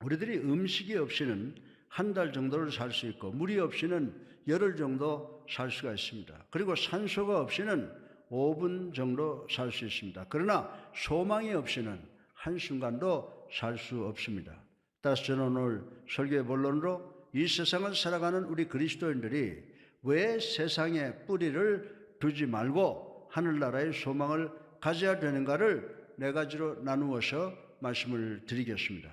우리들이 음식이 없이는 한 달 정도를 살 수 있고 물이 없이는 열흘 정도 살 수가 있습니다. 그리고 산소가 없이는 5분 정도 살 수 있습니다. 그러나 소망이 없이는 한순간도 살 수 없습니다. 따라서 저는 오늘 설교의 본론으로 이 세상을 살아가는 우리 그리스도인들이 왜 세상에 뿌리를 두지 말고 하늘나라의 소망을 가져야 되는가를 네 가지로 나누어서 말씀을 드리겠습니다.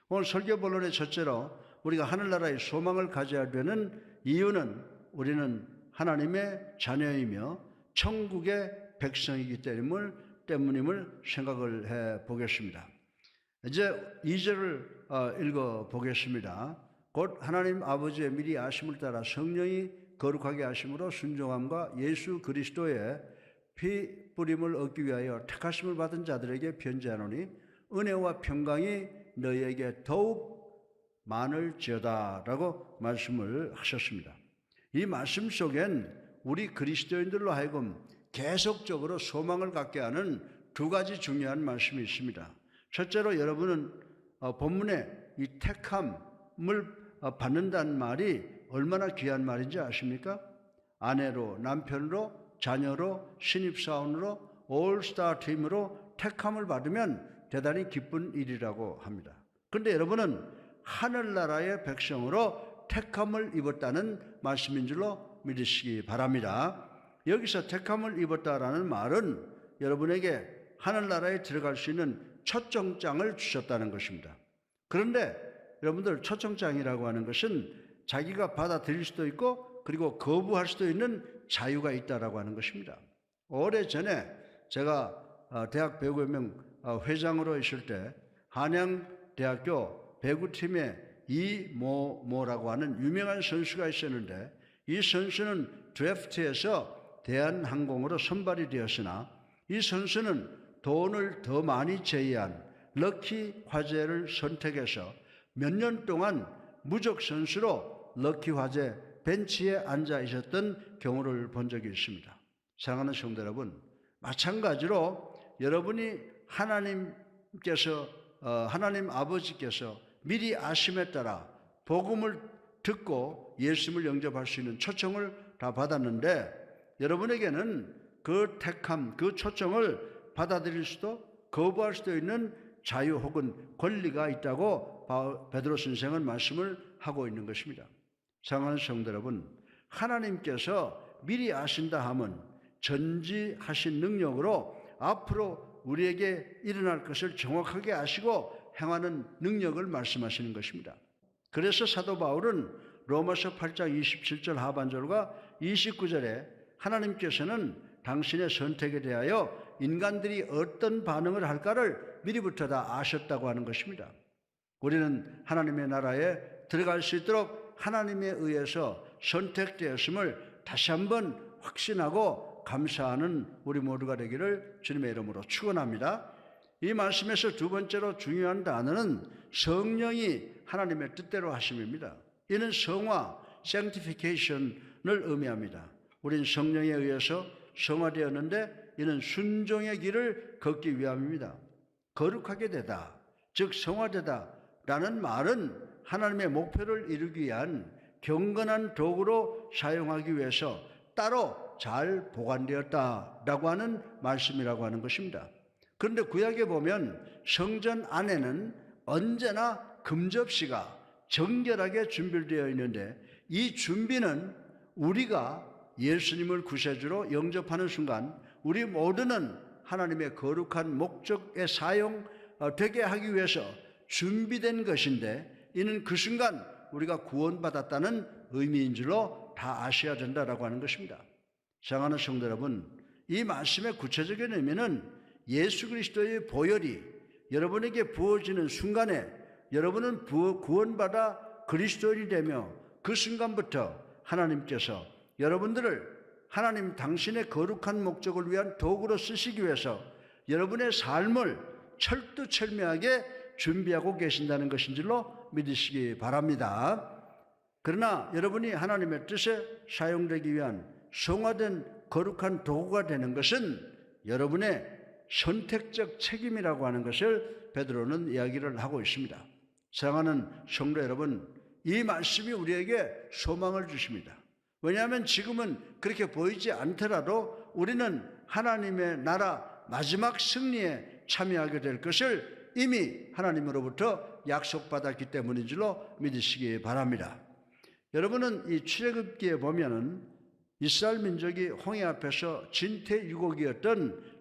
오늘 설교 본론의 첫째로 우리가 하늘나라의 소망을 가져야 되는 이유는 우리는 하나님의 자녀이며 천국의 백성이기 때문임을 생각을 해 보겠습니다. 이제 2절을 읽어 보겠습니다. 곧 하나님 아버지의 미리 아심을 따라 성령이 거룩하게 하심으로 순종함과 예수 그리스도의 피 뿌림을 얻기 위하여 택하심을 받은 자들에게 편지하노니 은혜와 평강이 너희에게 더욱 많을지어다 라고 말씀을 하셨습니다. 이 말씀 속엔 우리 그리스도인들로 하여금 계속적으로 소망을 갖게 하는 두 가지 중요한 말씀이 있습니다. 첫째로 여러분은 본문에 이 택함을 받는다는 말이 얼마나 귀한 말인지 아십니까? 아내로, 남편으로, 자녀로, 신입사원으로, 올스타 팀으로 택함을 받으면 대단히 기쁜 일이라고 합니다. 그런데 여러분은 하늘나라의 백성으로 택함을 입었다는 말씀인 줄로 믿으시기 바랍니다. 여기서 택함을 입었다라는 말은 여러분에게 하늘나라에 들어갈 수 있는 초청장을 주셨다는 것입니다. 그런데 여러분들 초청장이라고 하는 것은 자기가 받아들일 수도 있고 그리고 거부할 수도 있는 자유가 있다라고 하는 것입니다. 오래전에 제가 대학 배구연맹 회장으로 있을 때 한양대학교 배구팀에 이모모라고 하는 유명한 선수가 있었는데 이 선수는 드래프트에서 대한항공으로 선발이 되었으나 이 선수는 돈을 더 많이 제의한 럭키 화재를 선택해서 몇 년 동안 무적 선수로 럭키 화재 벤치에 앉아 있었던 경우를 본 적이 있습니다. 사랑하는 성도 여러분, 마찬가지로 여러분이 하나님 아버지께서 미리 아심에 따라 복음을 듣고 예수님을 영접할 수 있는 초청을 다 받았는데 여러분에게는 그 택함, 그 초청을 받아들일 수도 거부할 수도 있는 자유 혹은 권리가 있다고 베드로 선생은 말씀을 하고 있는 것입니다. 사랑하는 성도 여러분, 하나님께서 미리 아신다 하면 전지하신 능력으로 앞으로 우리에게 일어날 것을 정확하게 아시고 행하는 능력을 말씀하시는 것입니다. 그래서 사도 바울은 로마서 8장 27절 하반절과 29절에 하나님께서는 당신의 선택에 대하여 인간들이 어떤 반응을 할까를 미리부터 다 아셨다고 하는 것입니다. 우리는 하나님의 나라에 들어갈 수 있도록 하나님에 의해서 선택되었음을 다시 한번 확신하고 감사하는 우리 모두가 되기를 주님의 이름으로 축원합니다. 이 말씀에서 두 번째로 중요한 단어는 성령이 하나님의 뜻대로 하심입니다. 이는 성화, sanctification을 의미합니다. 우린 성령에 의해서 성화되었는데 이는 순종의 길을 걷기 위함입니다. 거룩하게 되다, 즉 성화되다 라는 말은 하나님의 목표를 이루기 위한 경건한 도구로 사용하기 위해서 따로 잘 보관되었다라고 하는 말씀이라고 하는 것입니다. 그런데 구약에 보면 성전 안에는 언제나 금접시가 정결하게 준비되어 있는데 이 준비는 우리가 예수님을 구세주로 영접하는 순간 우리 모두는 하나님의 거룩한 목적에 사용되게 하기 위해서 준비된 것인데 이는 그 순간 우리가 구원받았다는 의미인 줄로 다 아셔야 된다라고 하는 것입니다. 사랑하는 성도 여러분, 이 말씀의 구체적인 의미는 예수 그리스도의 보혈이 여러분에게 부어지는 순간에 여러분은 구원받아 그리스도인이 되며 그 순간부터 하나님께서 여러분들을 하나님 당신의 거룩한 목적을 위한 도구로 쓰시기 위해서 여러분의 삶을 철두철미하게 준비하고 계신다는 것인 줄로 믿으시기 바랍니다. 그러나 여러분이 하나님의 뜻에 사용되기 위한 성화된 거룩한 도구가 되는 것은 여러분의 선택적 책임이라고 하는 것을 베드로는 이야기를 하고 있습니다. 사랑하는 성도 여러분, 이 말씀이 우리에게 소망을 주십니다. 왜냐하면 지금은 그렇게 보이지 않더라도 우리는 하나님의 나라 마지막 승리에 참여하게 될 것을 이미 하나님으로부터 약속받았기 때문인 줄로 믿으시기 바랍니다. 여러분은 이 출애굽기에 보면은 이스라엘 민족이 홍해 앞에서 진퇴유곡이었던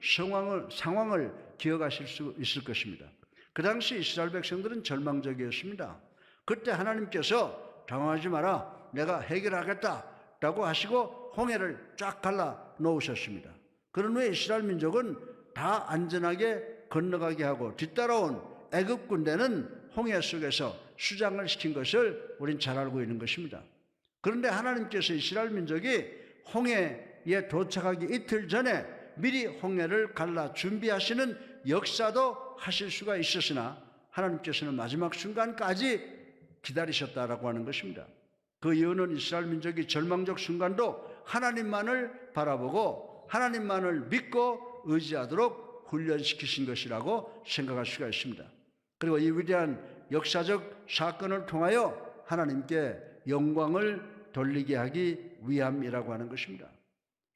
상황을 기억하실 수 있을 것입니다. 그 당시 이스라엘 백성들은 절망적이었습니다. 그때 하나님께서 당황하지 마라, 내가 해결하겠다라고 하시고 홍해를 쫙 갈라 놓으셨습니다. 그런 후에 이스라엘 민족은 다 안전하게 건너가게 하고 뒤따라온 애굽 군대는 홍해 속에서 수장을 시킨 것을 우린 잘 알고 있는 것입니다. 그런데 하나님께서 이스라엘 민족이 홍해에 도착하기 이틀 전에 미리 홍해를 갈라 준비하시는 역사도 하실 수가 있었으나 하나님께서는 마지막 순간까지 기다리셨다라고 하는 것입니다. 그 이유는 이스라엘 민족이 절망적 순간도 하나님만을 바라보고 하나님만을 믿고 의지하도록 훈련시키신 것이라고 생각할 수가 있습니다. 그리고 이 위대한 역사적 사건을 통하여 하나님께 영광을 돌리게 하기 위함이라고 하는 것입니다.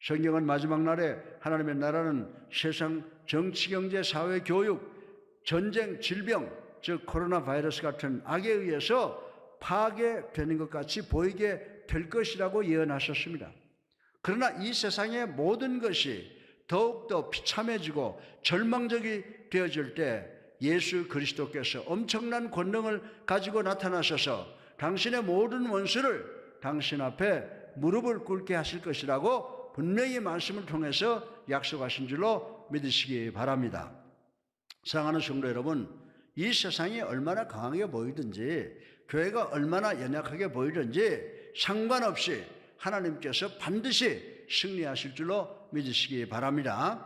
성경은 마지막 날에 하나님의 나라는 세상 정치, 경제, 사회, 교육, 전쟁, 질병, 즉 코로나 바이러스 같은 악에 의해서 파괴되는 것 같이 보이게 될 것이라고 예언하셨습니다. 그러나 이 세상의 모든 것이 더욱더 비참해지고 절망적이 되어질 때 예수 그리스도께서 엄청난 권능을 가지고 나타나셔서 당신의 모든 원수를 당신 앞에 무릎을 꿇게 하실 것이라고 분명히 말씀을 통해서 약속하신 줄로 믿으시기 바랍니다. 사랑하는 성도 여러분, 이 세상이 얼마나 강하게 보이든지 교회가 얼마나 연약하게 보이든지 상관없이 하나님께서 반드시 승리하실 줄로 믿으시기 바랍니다.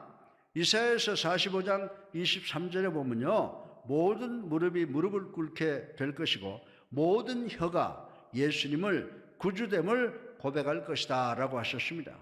이사야서 45장 23절에 보면요, 모든 무릎이 무릎을 꿇게 될 것이고 모든 혀가 예수님을 구주됨을 고백할 것이다 라고 하셨습니다.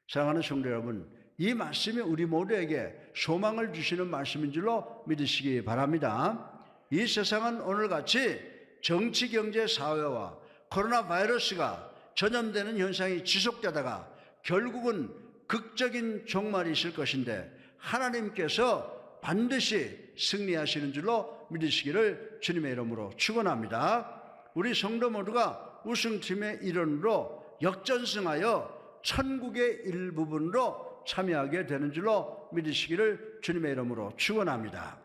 사랑하는 성도 여러분, 이 말씀이 우리 모두에게 소망을 주시는 말씀인 줄로 믿으시기 바랍니다. 이 세상은 오늘같이 정치, 경제, 사회와 코로나 바이러스가 전염되는 현상이 지속되다가 결국은 극적인 종말이 있을 것인데 하나님께서 반드시 승리하시는 줄로 믿으시기를 주님의 이름으로 축원합니다. 우리 성도 모두가 우승팀의 일원으로 역전승하여 천국의 일부분으로 참여하게 되는 줄로 믿으시기를 주님의 이름으로 축원합니다.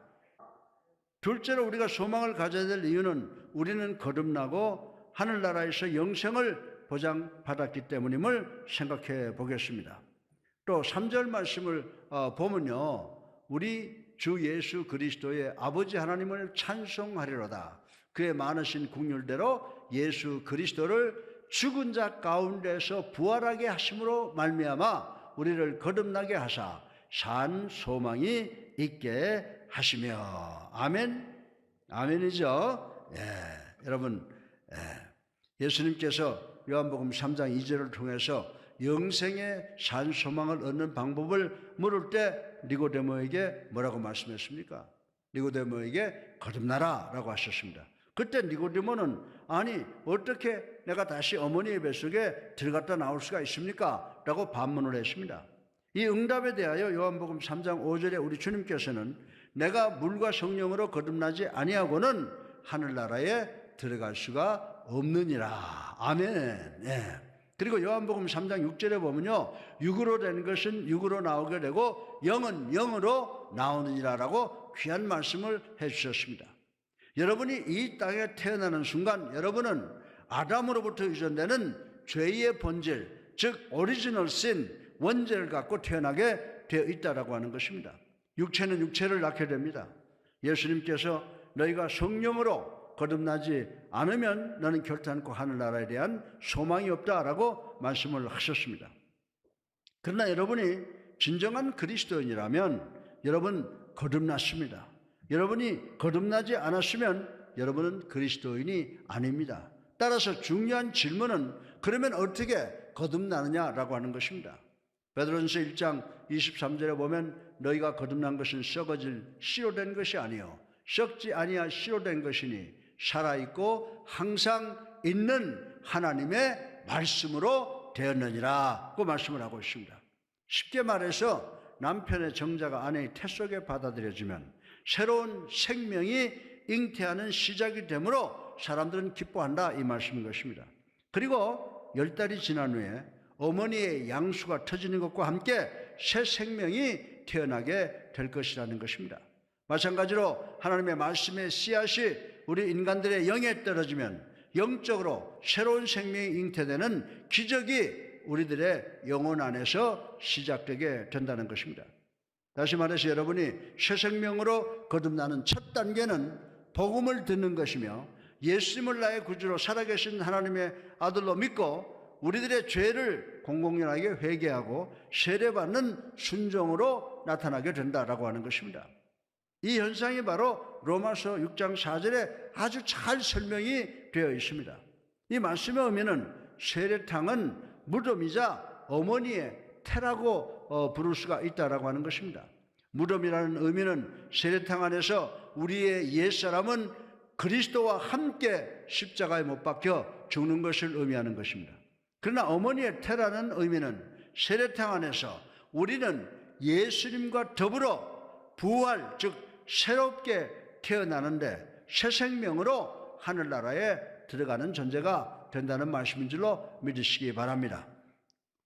둘째로 우리가 소망을 가져야 될 이유는 우리는 거듭나고 하늘나라에서 영생을 보장받았기 때문임을 생각해 보겠습니다. 또 3절 말씀을 보면요, 우리 주 예수 그리스도의 아버지 하나님을 찬송하리로다. 그의 많으신 국률대로 예수 그리스도를 죽은 자 가운데서 부활하게 하심으로 말미암아 우리를 거듭나게 하사 산 소망이 있게 하시며. 아멘. 아멘이죠. 여러분, 예수님께서 요한복음 3장 2절을 통해서 영생의 산 소망을 얻는 방법을 물을 때 니고데모에게 뭐라고 말씀했습니까? 니고데모에게 거듭나라 라고 하셨습니다. 그때 니고데모는 아니 어떻게 내가 다시 어머니의 뱃속에 들어갔다 나올 수가 있습니까? 라고 반문을 했습니다. 이 응답에 대하여 요한복음 3장 5절에 우리 주님께서는 내가 물과 성령으로 거듭나지 아니하고는 하늘나라에 들어갈 수가 없느니라. 아멘. 그리고 요한복음 3장 6절에 보면요, 육으로 된 것은 육으로 나오게 되고 영은 영으로 나오느니라 라고 귀한 말씀을 해주셨습니다. 여러분이 이 땅에 태어나는 순간 여러분은 아담으로부터 유전되는 죄의 본질, 즉 오리지널 신, 원죄를 갖고 태어나게 되어 있다라고 하는 것입니다. 육체는 육체를 낳게 됩니다. 예수님께서 너희가 성령으로 거듭나지 않으면 너는 결단코 하늘나라에 대한 소망이 없다라고 말씀을 하셨습니다. 그러나 여러분이 진정한 그리스도인이라면 여러분 거듭났습니다. 여러분이 거듭나지 않았으면 여러분은 그리스도인이 아닙니다. 따라서 중요한 질문은 그러면 어떻게 거듭나느냐라고 하는 것입니다. 베드로전서 1장 23절에 보면 너희가 거듭난 것은 썩어질 씨로 된 것이 아니요 썩지 아니할 씨로 된 것이니 살아있고 항상 있는 하나님의 말씀으로 되었느니라 고 말씀을 하고 있습니다. 쉽게 말해서 남편의 정자가 아내의 태 속에 받아들여지면 새로운 생명이 잉태하는 시작이 되므로 사람들은 기뻐한다 이 말씀인 것입니다. 그리고 10달이 지난 후에 어머니의 양수가 터지는 것과 함께 새 생명이 태어나게 될 것이라는 것입니다. 마찬가지로 하나님의 말씀의 씨앗이 우리 인간들의 영에 떨어지면 영적으로 새로운 생명이 잉태되는 기적이 우리들의 영혼 안에서 시작되게 된다는 것입니다. 다시 말해서 여러분이 새 생명으로 거듭나는 첫 단계는 복음을 듣는 것이며 예수님을 나의 구주로 살아계신 하나님의 아들로 믿고 우리들의 죄를 공공연하게 회개하고 세례받는 순종으로 나타나게 된다라고 하는 것입니다. 이 현상이 바로 로마서 6장 4절에 아주 잘 설명이 되어 있습니다. 이 말씀의 의미는 세례탕은 무덤이자 어머니의 태라고 부를 수가 있다라고 하는 것입니다. 무덤이라는 의미는 세례탕 안에서 우리의 옛사람은 그리스도와 함께 십자가에 못 박혀 죽는 것을 의미하는 것입니다. 그러나 어머니의 태라는 의미는 세례탕 안에서 우리는 예수님과 더불어 부활, 즉 새롭게 태어나는데 새 생명으로 하늘나라에 들어가는 존재가 된다는 말씀인 줄로 믿으시기 바랍니다.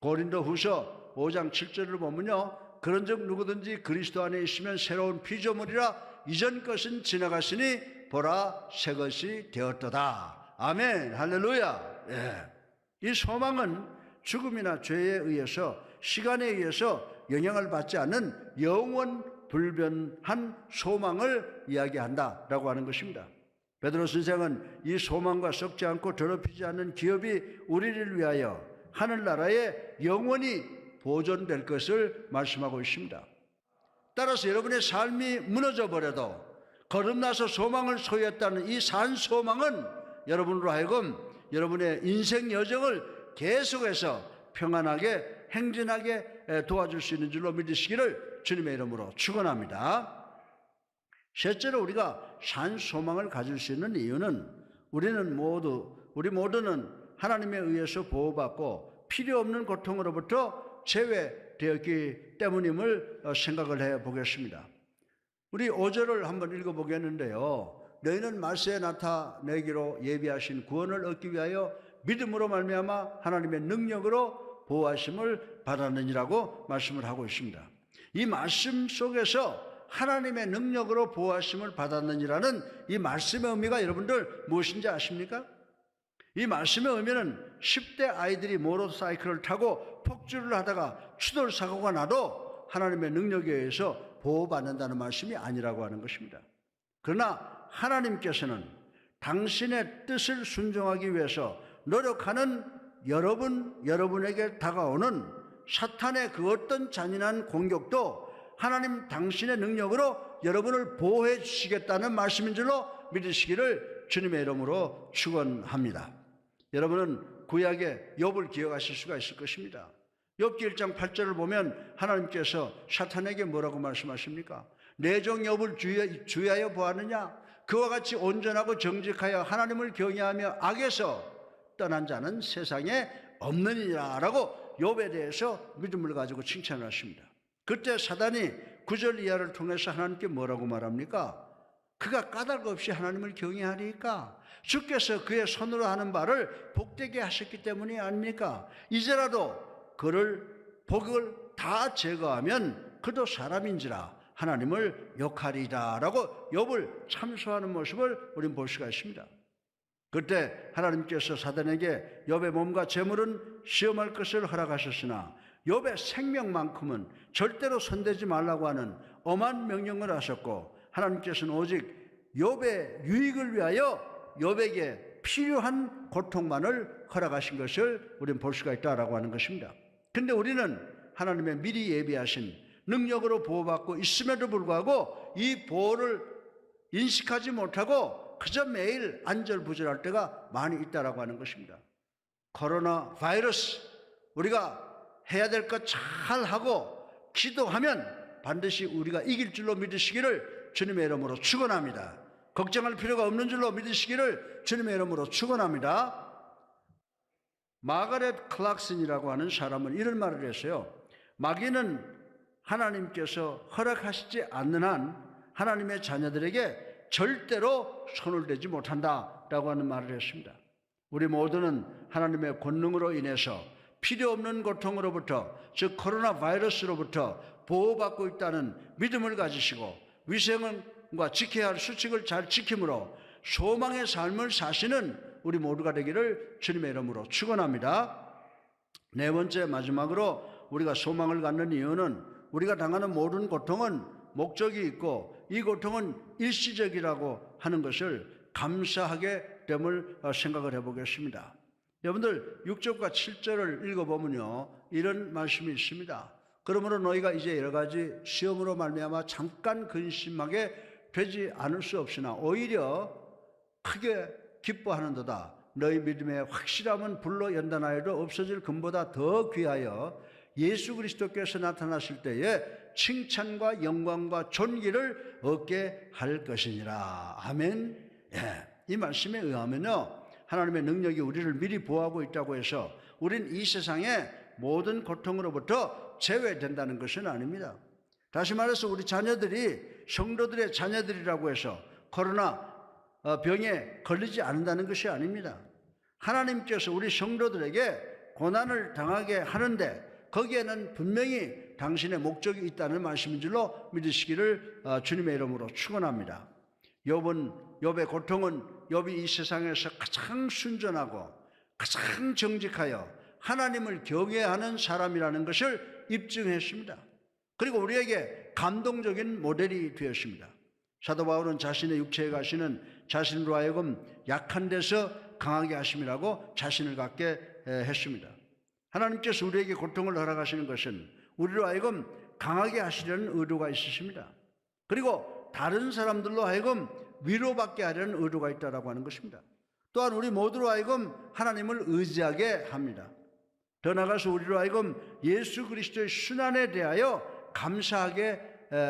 고린도후서 5장 7절을 보면요, 그런즉 누구든지 그리스도 안에 있으면 새로운 피조물이라 이전 것은 지나갔으니 보라 새 것이 되었도다. 아멘, 할렐루야. 예. 이 소망은 죽음이나 죄에 의해서, 시간에 의해서 영향을 받지 않는 영원 불변한 소망을 이야기한다라고 하는 것입니다. 베드로 선생은 이 소망과 썩지 않고 더럽히지 않는 기업이 우리를 위하여 하늘나라에 영원히 보존될 것을 말씀하고 있습니다. 따라서 여러분의 삶이 무너져 버려도 거듭나서 소망을 소유했다는 이 산 소망은 여러분으로 하여금 여러분의 인생 여정을 계속해서 평안하게 행진하게 도와줄 수 있는 줄로 믿으시기를 주님의 이름으로 축원합니다. 셋째로 우리가 산 소망을 가질 수 있는 이유는 우리 모두는 하나님에 의해서 보호받고 필요 없는 고통으로부터 제외되었기 때문임을 생각을 해 보겠습니다. 우리 5절을 한번 읽어보겠는데요. 너희는 말세에 나타내기로 예비하신 구원을 얻기 위하여 믿음으로 말미암아 하나님의 능력으로 보호하심을 받았느니라고 말씀을 하고 있습니다. 이 말씀 속에서 하나님의 능력으로 보호하심을 받았느니라는 이 말씀의 의미가 여러분들 무엇인지 아십니까? 이 말씀의 의미는 10대 아이들이 모터사이클을 타고 폭주를 하다가 추돌 사고가 나도 하나님의 능력에 의해서 보호받는다는 말씀이 아니라고 하는 것입니다. 그러나 하나님께서는 당신의 뜻을 순종하기 위해서 노력하는 여러분에게 다가오는 사탄의 그 어떤 잔인한 공격도 하나님 당신의 능력으로 여러분을 보호해 주시겠다는 말씀인 줄로 믿으시기를 주님의 이름으로 축원합니다. 여러분은 구약의 욥을 기억하실 수가 있을 것입니다. 욥기 1장 8절을 보면 하나님께서 사탄에게 뭐라고 말씀하십니까? 내 종 욥을 주의하여 보았느냐? 그와 같이 온전하고 정직하여 하나님을 경외하며 악에서 떠난 자는 세상에 없느니라 라고 욥에 대해서 믿음을 가지고 칭찬을 하십니다. 그때 사단이 9절 이하를 통해서 하나님께 뭐라고 말합니까? 그가 까닭 없이 하나님을 경외하리까? 주께서 그의 손으로 하는 바를 복되게 하셨기 때문이 아닙니까? 이제라도 그를 복을 다 제거하면 그도 사람인지라 하나님을 욕하리라 라고 욥을 참소하는 모습을 우리는 볼 수가 있습니다. 그때 하나님께서 사단에게 욥의 몸과 재물은 시험할 것을 허락하셨으나 욥의 생명만큼은 절대로 손대지 말라고 하는 엄한 명령을 하셨고, 하나님께서는 오직 욥의 유익을 위하여 욥에게 필요한 고통만을 허락하신 것을 우리는 볼 수가 있다라고 하는 것입니다. 그런데 우리는 하나님의 미리 예비하신 능력으로 보호받고 있음에도 불구하고 이 보호를 인식하지 못하고 그저 매일 안절부절할 때가 많이 있다라고 하는 것입니다. 코로나 바이러스, 우리가 해야 될 것 잘하고 기도하면 반드시 우리가 이길 줄로 믿으시기를 주님의 이름으로 축원합니다. 걱정할 필요가 없는 줄로 믿으시기를 주님의 이름으로 축원합니다. 마가렛 클락슨이라고 하는 사람은 이런 말을 했어요. 마귀는 하나님께서 허락하시지 않는 한 하나님의 자녀들에게 절대로 손을 대지 못한다라고 하는 말을 했습니다. 우리 모두는 하나님의 권능으로 인해서 필요 없는 고통으로부터, 즉 코로나 바이러스로부터 보호받고 있다는 믿음을 가지시고 위생과 지켜야 할 수칙을 잘 지킴으로 소망의 삶을 사시는 우리 모두가 되기를 주님의 이름으로 축원합니다. 네 번째, 마지막으로 우리가 소망을 갖는 이유는 우리가 당하는 모든 고통은 목적이 있고 이 고통은 일시적이라고 하는 것을 감사하게 됨을 생각을 해보겠습니다. 여러분들 6절과 7절을 읽어보면요, 이런 말씀이 있습니다. 그러므로 너희가 이제 여러 가지 시험으로 말미암아 잠깐 근심하게 되지 않을 수 없으나 오히려 크게 기뻐하는도다. 너희 믿음의 확실함은 불로 연단하여도 없어질 금보다 더 귀하여 예수 그리스도께서 나타나실 때에 칭찬과 영광과 존귀를 얻게 할 것이니라. 아멘. 예, 이 말씀에 의하면요, 하나님의 능력이 우리를 미리 보호하고 있다고 해서 우린 이 세상의 모든 고통으로부터 제외된다는 것은 아닙니다. 다시 말해서 우리 자녀들이 성도들의 자녀들이라고 해서 코로나 병에 걸리지 않는다는 것이 아닙니다. 하나님께서 우리 성도들에게 고난을 당하게 하는데 거기에는 분명히 당신의 목적이 있다는 말씀인 줄로 믿으시기를 주님의 이름으로 축원합니다. 욥의 고통은 욥이 이 세상에서 가장 순전하고 가장 정직하여 하나님을 경외하는 사람이라는 것을 입증했습니다. 그리고 우리에게 감동적인 모델이 되었습니다. 사도 바울은 자신의 육체에 가시는 자신으로 하여금 약한 데서 강하게 하심이라고 자신을 갖게 했습니다. 하나님께서 우리에게 고통을 허락하시는 것은 우리로 하여금 강하게 하시려는 의도가 있으십니다. 그리고 다른 사람들로 하여금 위로받게 하려는 의도가 있다고 하는 것입니다. 또한 우리 모두로 하여금 하나님을 의지하게 합니다. 더 나아가서 우리로 하여금 예수 그리스도의 순환에 대하여 감사하게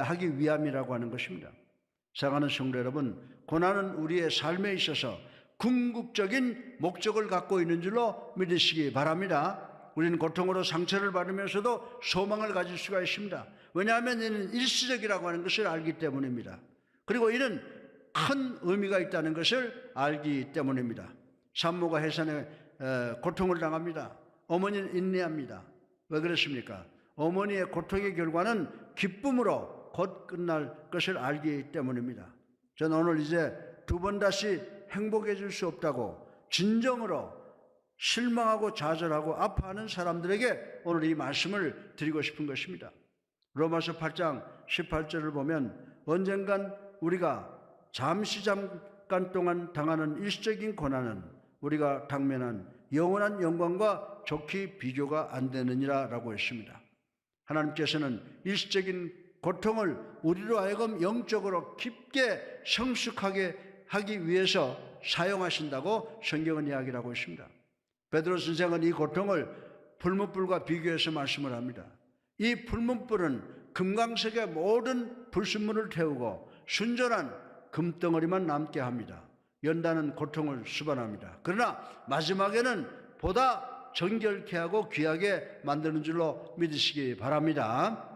하기 위함이라고 하는 것입니다. 사랑하는 성도 여러분, 고난은 우리의 삶에 있어서 궁극적인 목적을 갖고 있는 줄로 믿으시기 바랍니다. 우리는 고통으로 상처를 받으면서도 소망을 가질 수가 있습니다. 왜냐하면 이는 일시적이라고 하는 것을 알기 때문입니다. 그리고 이는 큰 의미가 있다는 것을 알기 때문입니다. 산모가 해산에 고통을 당합니다. 어머니는 인내합니다. 왜 그렇습니까? 어머니의 고통의 결과는 기쁨으로 곧 끝날 것을 알기 때문입니다. 저는 오늘 이제 두 번 다시 행복해질 수 없다고 진정으로 실망하고 좌절하고 아파하는 사람들에게 오늘 이 말씀을 드리고 싶은 것입니다. 로마서 8장 18절을 보면 언젠간 우리가 잠깐 동안 당하는 일시적인 고난은 우리가 당면한 영원한 영광과 좋게 비교가 안 되느니라 라고 했습니다. 하나님께서는 일시적인 고통을 우리로 하여금 영적으로 깊게 성숙하게 하기 위해서 사용하신다고 성경은 이야기를 하고 있습니다. 베드로 선생은 이 고통을 불문불과 비교해서 말씀을 합니다. 이 불문불은 금강석의 모든 불순물을 태우고 순전한 금덩어리만 남게 합니다. 연단은 고통을 수반합니다. 그러나 마지막에는 보다 정결케 하고 귀하게 만드는 줄로 믿으시기 바랍니다.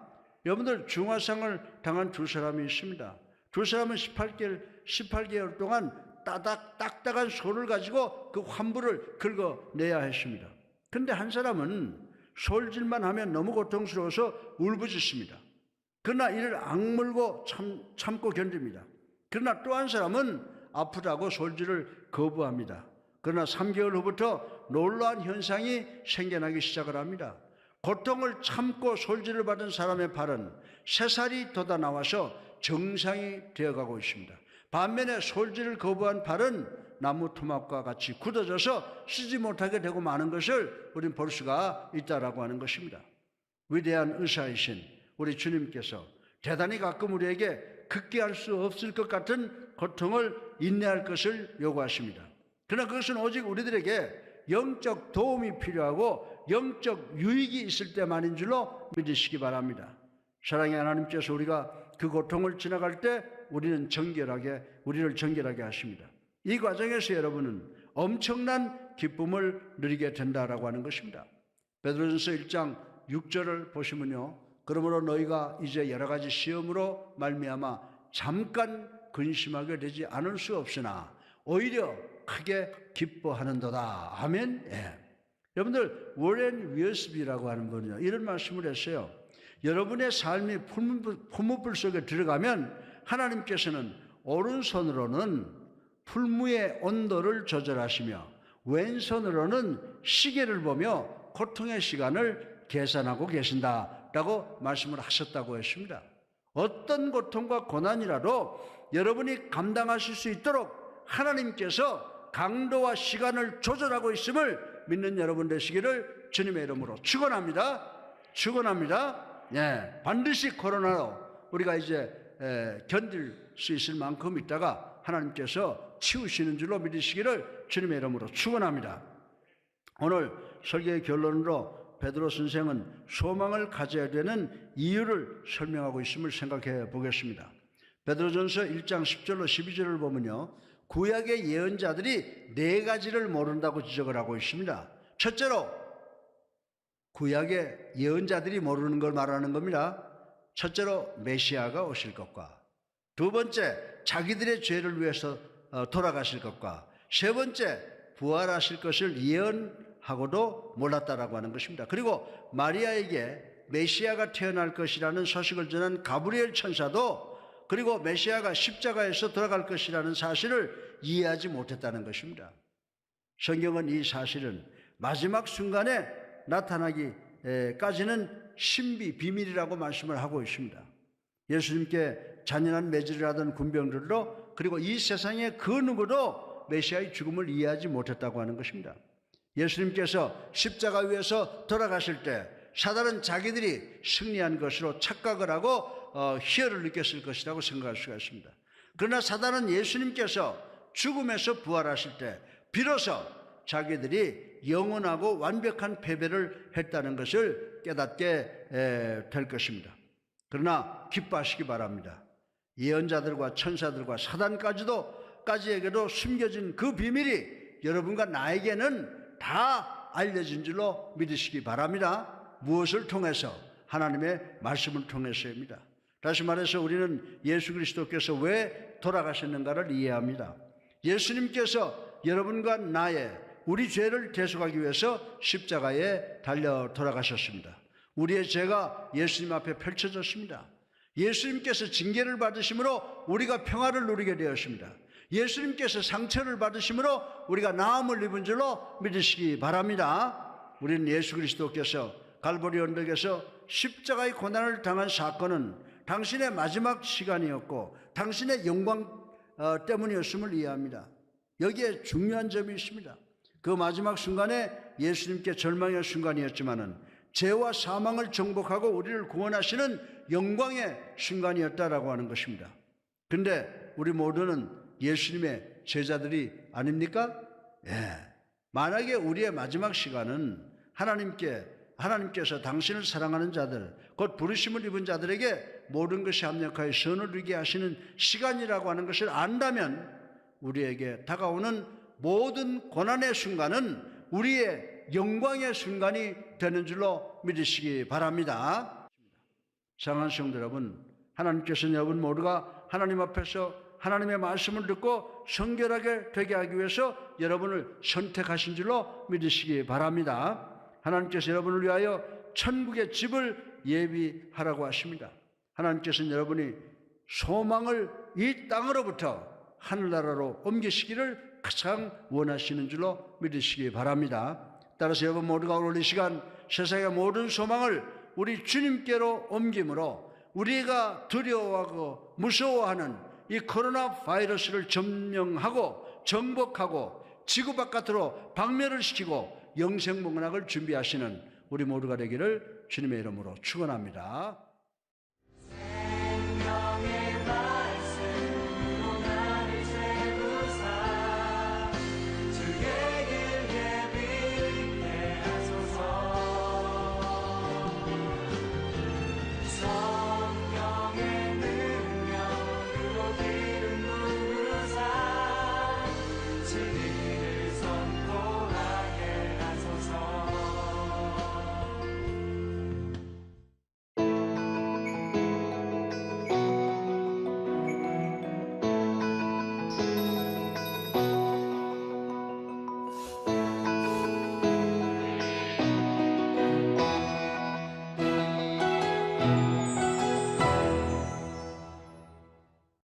여러분들 중화상을 당한 두 사람이 있습니다. 두 사람은 18개월 동안 딱딱한 소를 가지고 그 환부를 긁어내야 했습니다. 그런데 한 사람은 솔질만 하면 너무 고통스러워서 울부짖습니다. 그러나 이를 악물고 참고 견딥니다. 그러나 또 한 사람은 아프다고 솔질을 거부합니다. 그러나 3개월 후부터 놀라운 현상이 생겨나기 시작을 합니다. 고통을 참고 솔질을 받은 사람의 발은 새살이 돋아 나와서 정상이 되어가고 있습니다. 반면에 솔질을 거부한 발은 나무 토막과 같이 굳어져서 쓰지 못하게 되고 마는 것을 우리는 볼 수가 있다라고 하는 것입니다. 위대한 의사이신 우리 주님께서 대단히 가끔 우리에게 극기할 수 없을 것 같은 고통을 인내할 것을 요구하십니다. 그러나 그것은 오직 우리들에게 영적 도움이 필요하고 영적 유익이 있을 때만인 줄로 믿으시기 바랍니다. 사랑의 하나님께서 우리가 그 고통을 지나갈 때 우리는 정결하게 우리를 정결하게 하십니다. 이 과정에서 여러분은 엄청난 기쁨을 누리게 된다라고 하는 것입니다. 베드로전서 1장 6절을 보시면요, 그러므로 너희가 이제 여러 가지 시험으로 말미암아 잠깐 근심하게 되지 않을 수 없으나 오히려 크게 기뻐하는도다. 아멘. 예. 여러분들, 워렌 위어스비라고 하는 분은요, 이런 말씀을 했어요. 여러분의 삶이 풀무불 속에 들어가면 하나님께서는 오른손으로는 풀무의 온도를 조절하시며 왼손으로는 시계를 보며 고통의 시간을 계산하고 계신다라고 말씀을 하셨다고 했습니다. 어떤 고통과 고난이라도 여러분이 감당하실 수 있도록 하나님께서 강도와 시간을 조절하고 있음을 믿는 여러분 되시기를 주님의 이름으로 축원합니다. 축원합니다. 예, 반드시 코로나로 우리가 이제 견딜 수 있을 만큼 있다가 하나님께서 치우시는 줄로 믿으시기를 주님의 이름으로 축원합니다. 오늘 설교의 결론으로 베드로 선생은 소망을 가져야 되는 이유를 설명하고 있음을 생각해 보겠습니다. 베드로전서 1장 10절로 12절을 보면요, 구약의 예언자들이 4가지를 모른다고 지적을 하고 있습니다. 첫째로 구약의 예언자들이 모르는 걸 말하는 겁니다. 첫째로 메시아가 오실 것과, 두 번째 자기들의 죄를 위해서 돌아가실 것과, 세 번째 부활하실 것을 예언하고도 몰랐다라고 하는 것입니다. 그리고 마리아에게 메시아가 태어날 것이라는 소식을 전한 가브리엘 천사도 그리고 메시아가 십자가에서 돌아갈 것이라는 사실을 이해하지 못했다는 것입니다. 성경은 이 사실은 마지막 순간에 나타나기까지는 신비, 비밀이라고 말씀을 하고 있습니다. 예수님께 잔인한 매질을 하던 군병들도 그리고 이 세상의 그 누구도 메시아의 죽음을 이해하지 못했다고 하는 것입니다. 예수님께서 십자가 위에서 돌아가실 때 사단은 자기들이 승리한 것으로 착각을 하고 희열을 느꼈을 것이라고 생각할 수가 있습니다. 그러나 사단은 예수님께서 죽음에서 부활하실 때 비로소 자기들이 영원하고 완벽한 패배를 했다는 것을 깨닫게 될 것입니다. 그러나 기뻐하시기 바랍니다. 예언자들과 천사들과 사단까지에게도 숨겨진 그 비밀이 여러분과 나에게는 다 알려진 줄로 믿으시기 바랍니다. 무엇을 통해서? 하나님의 말씀을 통해서입니다. 다시 말해서 우리는 예수 그리스도께서 왜 돌아가셨는가를 이해합니다. 예수님께서 여러분과 나의 우리 죄를 대속하기 위해서 십자가에 달려 돌아가셨습니다. 우리의 죄가 예수님 앞에 펼쳐졌습니다. 예수님께서 징계를 받으심으로 우리가 평화를 누리게 되었습니다. 예수님께서 상처를 받으심으로 우리가 나음을 입은 줄로 믿으시기 바랍니다. 우리는 예수 그리스도께서 갈보리 언덕에서 십자가의 고난을 당한 사건은 당신의 마지막 시간이었고 당신의 영광 때문이었음을 이해합니다. 여기에 중요한 점이 있습니다. 그 마지막 순간에 예수님께 절망의 순간이었지만은 죄와 사망을 정복하고 우리를 구원하시는 영광의 순간이었다라고 하는 것입니다. 근데 우리 모두는 예수님의 제자들이 아닙니까? 예. 만약에 우리의 마지막 시간은 하나님께서 당신을 사랑하는 자들, 곧 부르심을 입은 자들에게 모든 것이 합력하여 선을 이루게 하시는 시간이라고 하는 것을 안다면 우리에게 다가오는 모든 고난의 순간은 우리의 영광의 순간이 되는 줄로 믿으시기 바랍니다. 사랑하는 성도 여러분, 하나님께서는 여러분 모두가 하나님 앞에서 하나님의 말씀을 듣고 성결하게 되게 하기 위해서 여러분을 선택하신 줄로 믿으시기 바랍니다. 하나님께서 여러분을 위하여 천국의 집을 예비하라고 하십니다. 하나님께서는 여러분이 소망을 이 땅으로부터 하늘나라로 옮기시기를 가장 원하시는 줄로 믿으시기 바랍니다. 따라서 여러분 모두가 오늘 이 시간 세상의 모든 소망을 우리 주님께로 옮김으로 우리가 두려워하고 무서워하는 이 코로나 바이러스를 점령하고 정복하고 지구 바깥으로 박멸을 시키고 영생목락을 준비하시는 우리 모두가 되기를 주님의 이름으로 축원합니다.